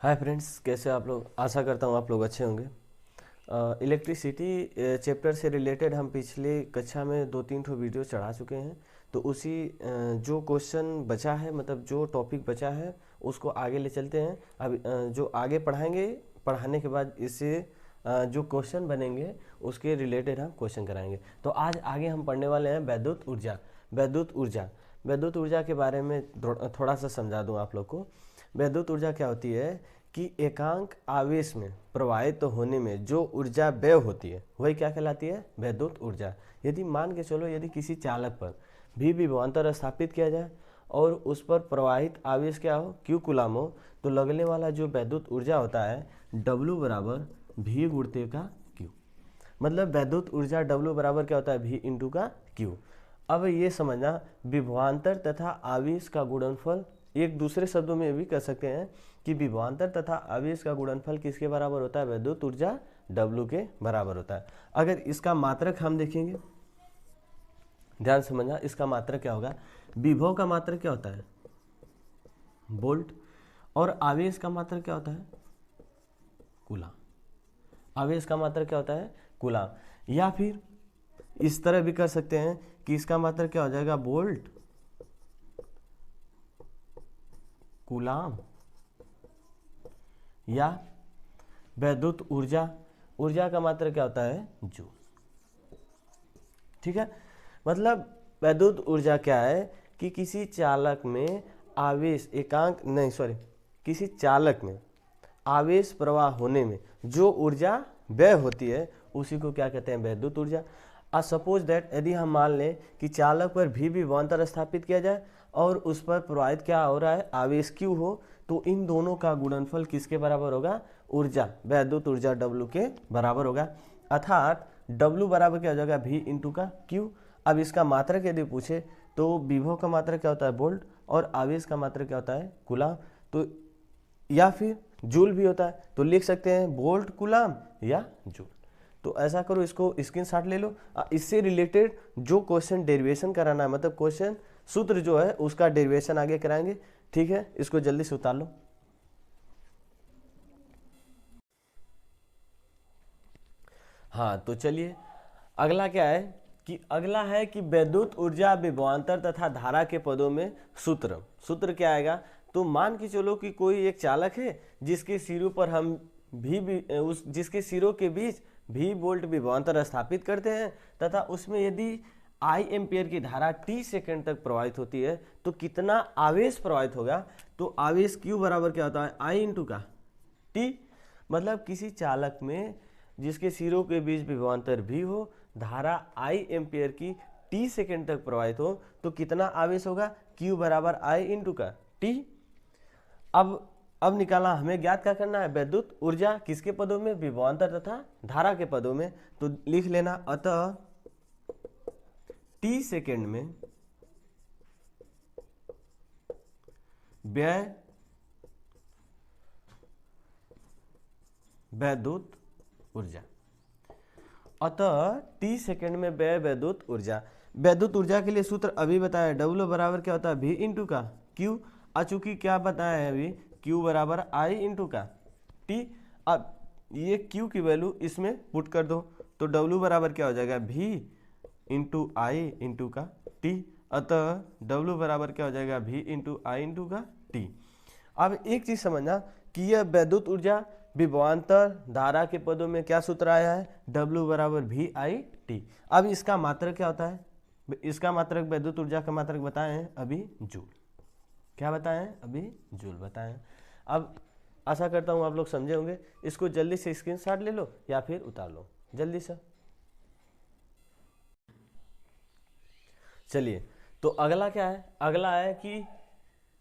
Hi friends, कैसे आप लोग। आशा करता हूँ आप लोग अच्छे होंगे। इलेक्ट्रिसिटी चैप्टर से रिलेटेड हम पिछले कक्षा में 2-3 ठो वीडियो चढ़ा चुके हैं। तो उसी जो क्वेश्चन बचा है, मतलब जो टॉपिक बचा है उसको आगे ले चलते हैं। अब जो आगे पढ़ाएंगे, पढ़ाने के बाद इससे जो क्वेश्चन बनेंगे उसके रिलेटेड हम क्वेश्चन कराएंगे। तो आज आगे हम पढ़ने वाले हैं वैद्युत ऊर्जा। वैद्युत ऊर्जा के बारे में थोड़ा सा समझा दूं आप लोग को। वैद्युत ऊर्जा क्या होती है कि एकांक आवेश में प्रवाहित होने में जो ऊर्जा व्यय होती है वही क्या कहलाती है, वैद्युत ऊर्जा। यदि मान के चलो, यदि किसी चालक पर भी विभवांतर स्थापित किया जाए और उस पर प्रवाहित आवेश क्या हो, क्यू कूलाम हो, तो लगने वाला जो वैद्युत ऊर्जा होता है W बराबर V गुणित का Q। मतलब वैद्युत ऊर्जा W बराबर क्या होता है, V इंटू का Q। अब ये समझना, विभवांतर तथा आवेश का गुणनफल, एक दूसरे शब्दों में भी कह सकते हैं कि विभवांतर तथा आवेश का गुणनफल किसके बराबर होता है, वैद्युत ऊर्जा W के बराबर होता है। अगर इसका मात्रक हम देखेंगे, ध्यान समझना, इसका मात्रक क्या होगा, विभव का मात्रक क्या होता है, वोल्ट, और आवेश का मात्रक क्या होता है, कूलाम। आवेश का मात्रक क्या होता है, कूलाम। या फिर इस तरह भी कर सकते हैं कि इसका मात्रक क्या हो जाएगा, वोल्ट कूलाम, या वैद्युत ऊर्जा, ऊर्जा का मात्रक क्या होता है, जूल। ठीक है, मतलब वैद्युत ऊर्जा क्या है कि किसी चालक में आवेश किसी चालक में आवेश प्रवाह होने में जो ऊर्जा व्यय होती है उसी को क्या कहते हैं, वैद्युत ऊर्जा। सपोज दैट, यदि हम मान लें कि चालक पर भी विभवांतर स्थापित किया जाए और उस पर प्रवाहित क्या हो रहा है, आवेश क्यू हो, तो इन दोनों का गुणनफल किसके बराबर होगा, ऊर्जा, वैद्युत ऊर्जा W के बराबर होगा। अर्थात W बराबर क्या हो जाएगा, V इंटू का Q। अब इसका मात्रक यदि पूछे तो विभव का मात्रक क्या होता है, वोल्ट, और आवेश का मात्रक क्या होता है, कूलाम। तो या फिर जूल भी होता है, तो लिख सकते हैं वोल्ट कूलाम या जूल। तो ऐसा करो, इसको स्क्रीनशॉट ले लो। इससे रिलेटेड जो क्वेश्चन डेरिवेशन कराना है, मतलब क्वेश्चन सूत्र जो है उसका डेरिवेशन आगे कराएंगे। ठीक है, इसको जल्दी से उतार लो। हाँ, तो चलिए, अगला क्या है कि वैद्युत ऊर्जा विभवांतर तथा धारा के पदों में सूत्र क्या आएगा। तो मान के चलो कि कोई एक चालक है जिसके सिरों पर हम जिसके सिरों के बीच V वोल्ट विभवांतर स्थापित करते हैं तथा उसमें यदि I एम्पियर की धारा t सेकंड तक प्रवाहित होती है तो कितना आवेश प्रवाहित होगा। तो आवेश Q बराबर क्या होता है, I इंटू का T। मतलब किसी चालक में जिसके सिरों के बीच विभवांतर V हो, धारा I एम्पियर की t सेकंड तक प्रवाहित हो, तो कितना आवेश होगा, Q बराबर I इंटू का T। अब निकाला, हमें ज्ञात क्या करना है, वैद्युत ऊर्जा किसके पदों में, विभवांतर तथा धारा के पदों में। तो लिख लेना, अतः t सेकंड में व्यय वैद्युत ऊर्जा, अतः t सेकंड में व्यय वैद्युत ऊर्जा। वैद्युत ऊर्जा के लिए सूत्र अभी बताया, W बराबर क्या होता है, V इंटू का Q। चूंकि क्या बताया है अभी, Q बराबर I इंटू का T। अब ये Q की वैल्यू इसमें पुट कर दो, तो W बराबर क्या हो जाएगा, V इंटू I इंटू का T। अतः W बराबर क्या हो जाएगा, V इंटू I इंटू का T। अब एक चीज समझना कि यह वैद्युत ऊर्जा विभवांतर धारा के पदों में क्या सूत्र आया है, W बराबर VIT। अब इसका मात्रक क्या होता है, इसका मात्रक, वैद्युत ऊर्जा का मात्रक बताए हैं अभी, जूल। क्या बताए हैं अभी, जूल बताए हैं। अब आशा करता हूं आप लोग समझे होंगे। इसको जल्दी से स्क्रीनशॉट ले लो या फिर उतार लो जल्दी से। चलिए, तो अगला क्या है, अगला है कि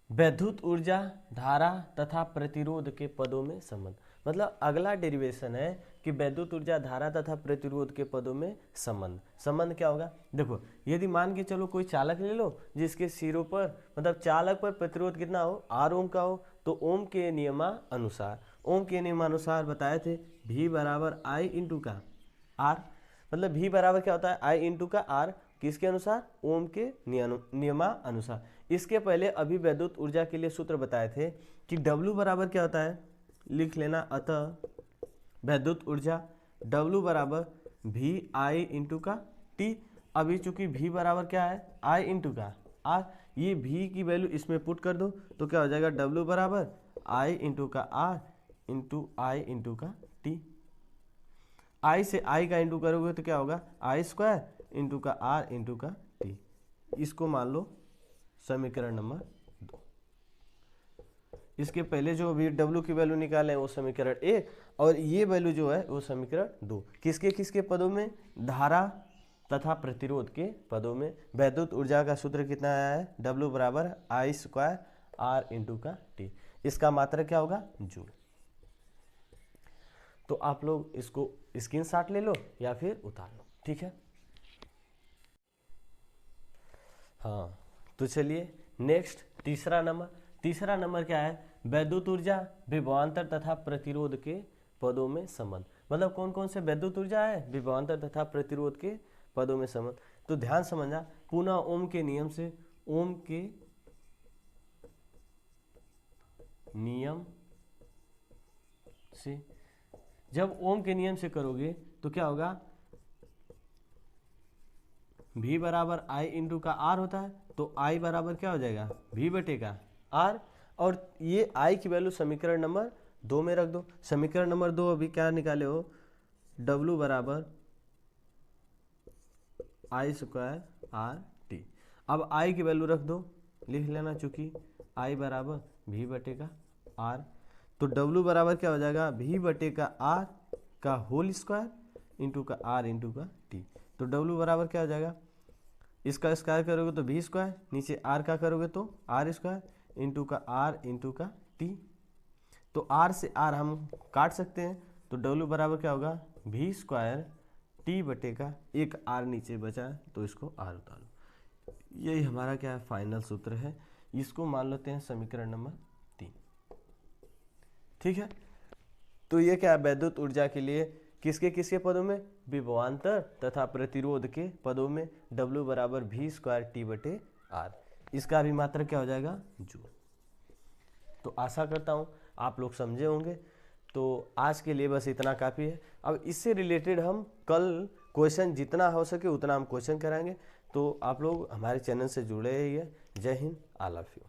वैद्युत ऊर्जा धारा तथा प्रतिरोध के पदों में संबंध। मतलब अगला डेरिवेशन है कि वैद्युत ऊर्जा धारा तथा प्रतिरोध के पदों में संबंध क्या होगा। देखो, यदि मान के चलो कोई चालक ले लो जिसके सिरों पर, मतलब चालक पर प्रतिरोध कितना हो, R ओम का हो, तो ओम के नियमानुसार बताए थे V बराबर I इंटू का R। मतलब V बराबर क्या होता है, I इंटू का R, किसके अनुसार, ओम के नियमानुसार। इसके पहले अभी वैद्युत ऊर्जा के लिए सूत्र बताए थे कि W बराबर क्या होता है, लिख लेना। अतः वैद्युत ऊर्जा W बराबर वी आई इंटू का टी। अभी चूंकि V बराबर क्या है, I इंटू का R, ये V की वैल्यू इसमें पुट कर दो तो क्या हो जाएगा, W बराबर I इंटू का R इंटू I इंटू का T। I से I का इंटू करोगे तो क्या होगा, I स्क्वायर इंटू का R इंटू का T। इसको मान लो समीकरण नंबर 2। इसके पहले जो अभी W की वैल्यू निकाले वो समीकरण 1, और ये वैल्यू जो है वो समीकरण 2। किसके किसके पदों में, धारा तथा प्रतिरोध के पदों में। वैद्युत ऊर्जा का सूत्र कितना आया है, W बराबर I स्क्वायर R इंटू का T। इसका मात्रक क्या होगा, जूल। तो आप लोग इसको स्क्रीनशॉट ले लो या फिर उतार लो, ठीक है। हाँ, तो चलिए नेक्स्ट तीसरा नंबर क्या है, वैद्युत ऊर्जा विभवांतर तथा प्रतिरोध के पदों में संबंध। मतलब कौन कौन से वैद्युत ऊर्जा है, विभवांतर तथा प्रतिरोध के पदों में संबंध। तो ध्यान समझना, पुनः ओम के नियम से जब ओम के नियम से करोगे तो क्या होगा, V बराबर I इंटू का R होता है, तो I बराबर क्या हो जाएगा, V बटे का R। और ये I की वैल्यू समीकरण नंबर 2 में रख दो। समीकरण नंबर 2 अभी क्या निकाले हो, W बराबर I स्क्वायर R T। अब I की वैल्यू रख दो, लिख लेना, चूंकि I बराबर V बटे का R। तो W बराबर क्या हो जाएगा, V बटे का R का होल स्क्वायर इंटू का R इंटू का T। तो W बराबर क्या हो जाएगा, इसका स्क्वायर करोगे तो V स्क्वायर, नीचे R का करोगे तो R स्क्वायर इंटू का R इंटू का T। तो R से R हम काट सकते हैं, तो W बराबर क्या होगा, V स्क्वायर T बटे का एक R नीचे बचा है तो इसको R उतारो। यही हमारा क्या है, फाइनल सूत्र है। इसको मान लेते हैं समीकरण नंबर 3, ठीक है। तो ये क्या है, वैद्युत ऊर्जा के लिए किसके किसके पदों में, विभवांतर तथा प्रतिरोध के पदों में W बराबर V स्क्वायर T बटे R। इसका भी मात्रक क्या हो जाएगा, जूल। तो आशा करता हूँ आप लोग समझे होंगे। तो आज के लिए बस इतना काफ़ी है। अब इससे रिलेटेड हम कल क्वेश्चन जितना हो सके उतना हम क्वेश्चन कराएंगे। तो आप लोग हमारे चैनल से जुड़े रहिए। जय हिंद, आई लव यू।